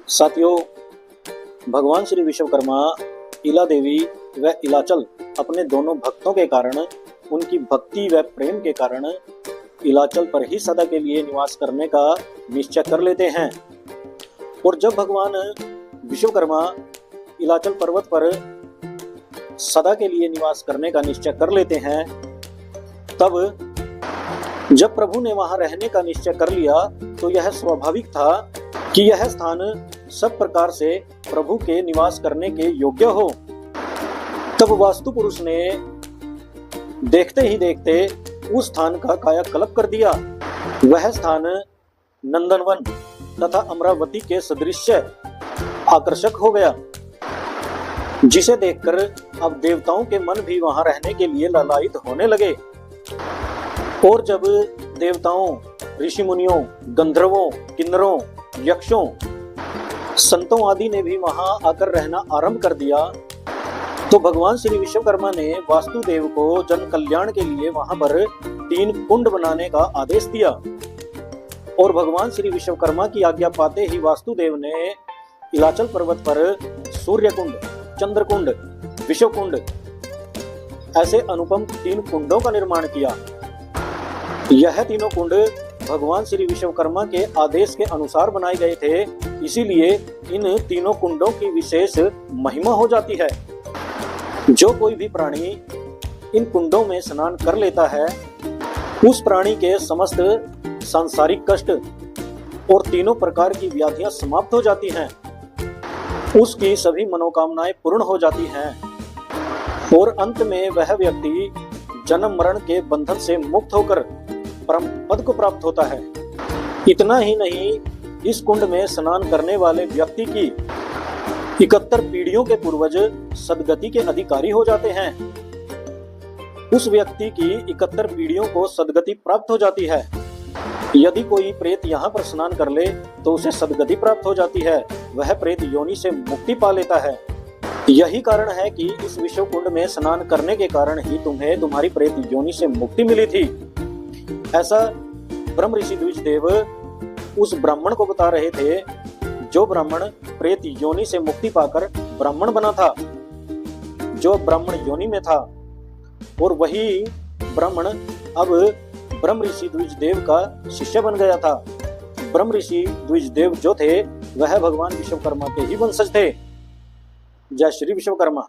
साथियों, भगवान श्री विश्वकर्मा इला देवी व इलाचल अपने दोनों भक्तों के कारण, उनकी भक्ति व प्रेम के कारण इलाचल पर ही सदा के लिए निवास करने का निश्चय कर लेते हैं। और जब भगवान विश्वकर्मा इलाचल पर्वत पर सदा के लिए निवास करने का निश्चय कर लेते हैं, तब जब प्रभु ने वहां रहने का निश्चय कर लिया तो यह स्वाभाविक था कि यह स्थान सब प्रकार से प्रभु के निवास करने के योग्य हो। तब वास्तु पुरुष ने देखते ही देखते उस स्थान का कायाकल्प कर दिया। वह स्थान नंदनवन तथा अमरावती के सदृश आकर्षक हो गया, जिसे देखकर अब देवताओं के मन भी वहां रहने के लिए लालायित होने लगे। और जब देवताओं, ऋषि मुनियों, गंधर्वों, किन्नरों, यक्षों, संतों आदि ने भी वहां आकर रहना आरंभ कर दिया, तो भगवान श्री विश्वकर्मा ने वास्तुदेव को जन कल्याण के लिए वहां पर 3 कुंड बनाने का आदेश दिया। और भगवान श्री विश्वकर्मा की आज्ञा पाते ही वास्तुदेव ने इलाचल पर्वत पर सूर्य कुंड, चंद्र कुंड, विश्व कुंड ऐसे अनुपम 3 कुंडों का निर्माण किया। यह तीनों कुंड भगवान श्री विश्वकर्मा के आदेश के अनुसार बनाए गए थे, इसीलिए इन तीनों कुंडों की विशेष महिमा हो जाती है। जो कोई भी प्राणी इन कुंडों में स्नान कर लेता है, उस प्राणी के समस्त सांसारिक कष्ट और तीनों प्रकार की व्याधियां समाप्त हो जाती हैं, उसकी सभी मनोकामनाएं पूर्ण हो जाती हैं और अंत में वह व्यक्ति जन्म मरण के बंधन से मुक्त होकर परम पद को प्राप्त होता है। इतना ही नहीं, इस कुंड में स्नान करने वाले व्यक्ति की 71 पीढ़ियों के पूर्वज सदगति के अधिकारी हो जाते हैं। उस व्यक्ति की 71 पीढ़ियों को सदगति प्राप्त हो जाती है। यदि कोई प्रेत यहाँ पर स्नान कर ले तो उसे सदगति प्राप्त हो जाती है, वह प्रेत योनि से मुक्ति पा लेता है। यही कारण है कि इस विश्व कुंड में स्नान करने के कारण ही तुम्हें तुम्हारी प्रेत योनि से मुक्ति मिली थी। ऐसा ब्रह्म ऋषि द्विजदेव उस ब्राह्मण को बता रहे थे, जो ब्राह्मण प्रेत योनि से मुक्ति पाकर ब्राह्मण बना था, जो ब्राह्मण योनि में था। और वही ब्राह्मण अब ब्रह्म ऋषि द्विजदेव का शिष्य बन गया था। ब्रह्म ऋषि द्विजदेव जो थे वह भगवान विश्वकर्मा के ही वंशज थे। जय श्री विश्वकर्मा।